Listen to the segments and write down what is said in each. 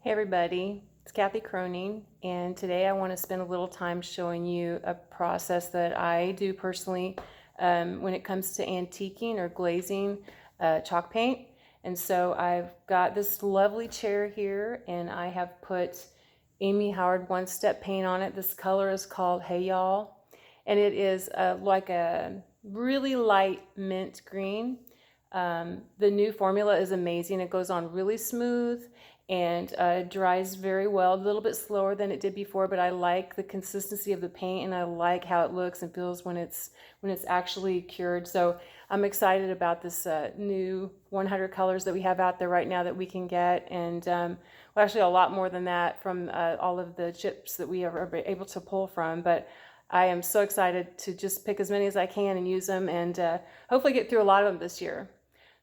Hey everybody, it's Kathy Croning, and today I want to spend a little time showing you a process that I do personally when it comes to antiquing or glazing chalk paint. And so I've got this lovely chair here, and I have put Amy Howard one-step paint on it. This color is called Hey Y'all, and it is like a really light mint green. The new formula is amazing. It goes on really smooth and dries very well, a little bit slower than it did before, but I like the consistency of the paint and I like how it looks and feels when it's actually cured. So I'm excited about this new 100 colors that we have out there right now that we can get, and well, actually a lot more than that from all of the chips that we are able to pull from. But I am so excited to just pick as many as I can and use them, and hopefully get through a lot of them this year.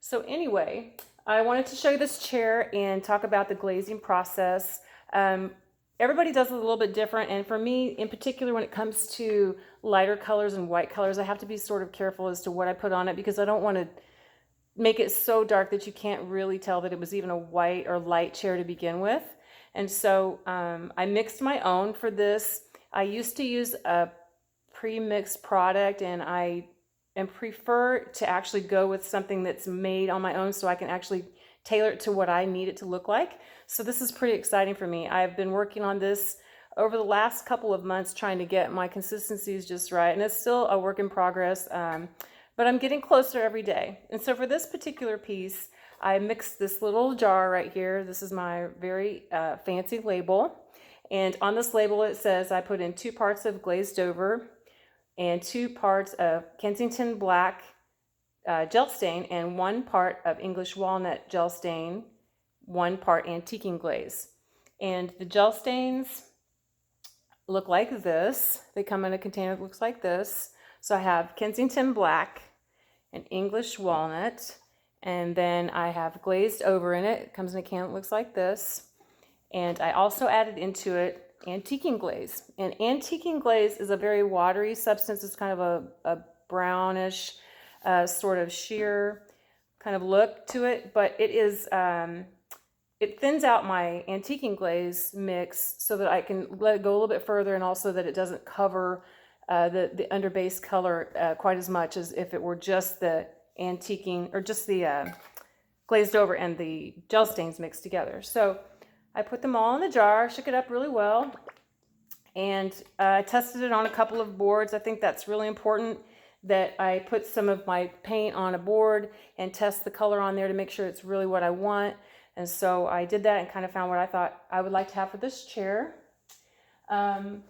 So anyway, I wanted to show you this chair and talk about the glazing process. Everybody does it a little bit different, and for me in particular, when it comes to lighter colors and white colors, I have to be sort of careful as to what I put on it, because I don't want to make it so dark that you can't really tell that it was even a white or light chair to begin with. And so I mixed my own for this. I used to use a pre-mixed product, and I prefer to actually go with something that's made on my own so I can actually tailor it to what I need it to look like. So this is pretty exciting for me. I've been working on this over the last couple of months trying to get my consistencies just right, and it's still a work in progress, but I'm getting closer every day. And so for this particular piece, I mixed this little jar right here. This is my very fancy label, and on this label it says I put in 2 parts of glazed over and 2 parts of Kensington black gel stain and 1 part of English walnut gel stain, 1 part antiquing glaze. And the gel stains look like this. They come in a container that looks like this. So I have Kensington black and English walnut, and then I have glazed over in it. It comes in a can that looks like this. And I also added into it antiquing glaze. And antiquing glaze is a very watery substance. It's kind of a brownish, sort of sheer kind of look to it, but it is, it thins out my antiquing glaze mix so that I can let it go a little bit further, and also that it doesn't cover the underbase color quite as much as if it were just the antiquing, or just the glazed over and the gel stains mixed together. So I put them all in the jar, shook it up really well, and I tested it on a couple of boards. I think that's really important, that I put some of my paint on a board and test the color on there to make sure it's really what I want. And so I did that and kind of found what I thought I would like to have for this chair. And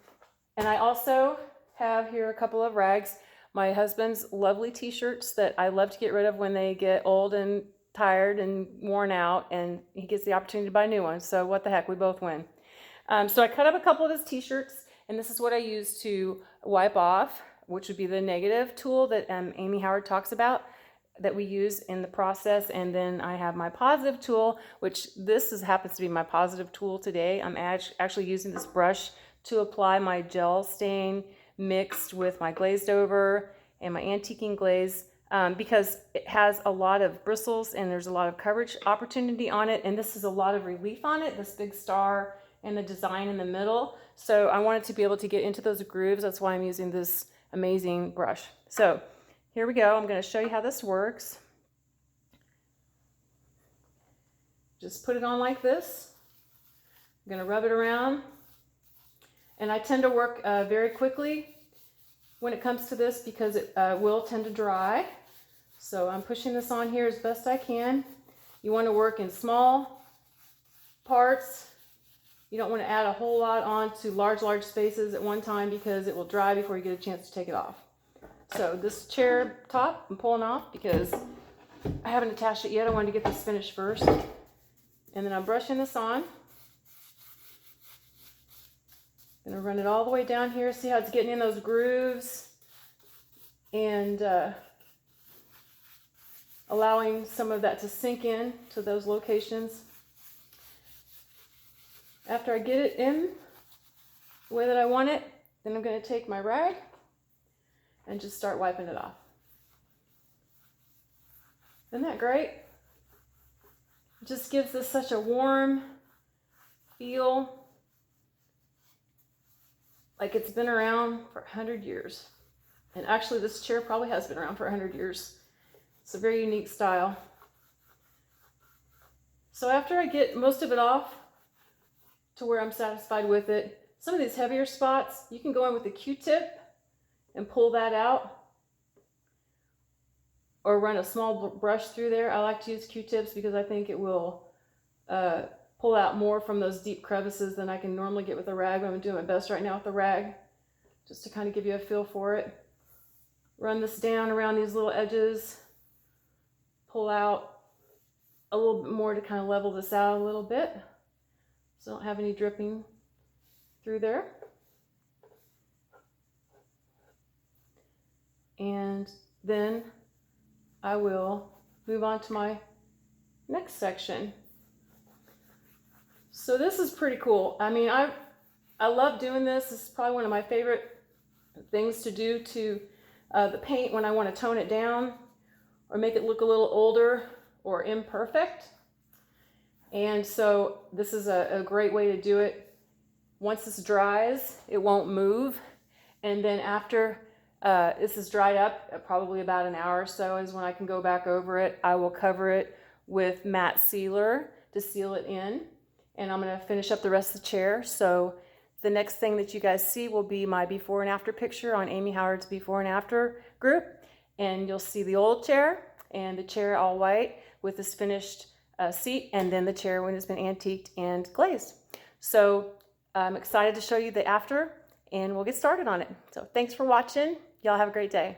I also have here a couple of rags. My husband's lovely t-shirts that I love to get rid of when they get old and tired and worn out, and he gets the opportunity to buy new ones. So what the heck, we both win. So I cut up a couple of his t-shirts, and this is what I use to wipe off, which would be the negative tool that Amy Howard talks about, that we use in the process. And then I have my positive tool, which happens to be my positive tool today. I'm actually using this brush to apply my gel stain mixed with my glazed over and my antiquing glaze, because it has a lot of bristles and there's a lot of coverage opportunity on it, and this is a lot of relief on it, this big star and the design in the middle. So I wanted to be able to get into those grooves. That's why I'm using this amazing brush. So here we go. I'm going to show you how this works. Just put it on like this. I'm going to rub it around, and I tend to work very quickly when it comes to this, because it will tend to dry. So I'm pushing this on here as best I can. You want to work in small parts. You don't want to add a whole lot on to large spaces at one time, because it will dry before you get a chance to take it off. So this chair top I'm pulling off because I haven't attached it yet. I wanted to get this finished first. And then I'm brushing this on. I'm going to run it all the way down here. See how it's getting in those grooves, and allowing some of that to sink in to those locations. After I get it in the way that I want it, then I'm going to take my rag and just start wiping it off. Isn't that great? It just gives this such a warm, feel like it's been around for 100 years. And actually this chair probably has been around for 100 years. It's a very unique style. So after I get most of it off to where I'm satisfied with it, some of these heavier spots, you can go in with a Q-tip and pull that out, or run a small brush through there. I like to use Q-tips because I think it will pull out more from those deep crevices than I can normally get with a rag. I'm doing my best right now with the rag, just to kind of give you a feel for it. Run this down around these little edges, pull out a little bit more to kind of level this out a little bit, so I don't have any dripping through there. And then I will move on to my next section. So this is pretty cool. I mean, I love doing this. This is probably one of my favorite things to do to the paint when I want to tone it down or make it look a little older or imperfect. And so this is a great way to do it. Once this dries, it won't move. And then after this is dried up, probably about an hour or so is when I can go back over it. I will cover it with matte sealer to seal it in. And I'm going to finish up the rest of the chair. So the next thing that you guys see will be my before and after picture on Amy Howard's before and after group. And you'll see the old chair and the chair all white with this finished seat, and then the chair when it's been antiqued and glazed. So I'm excited to show you the after, and we'll get started on it. So thanks for watching. Y'all have a great day.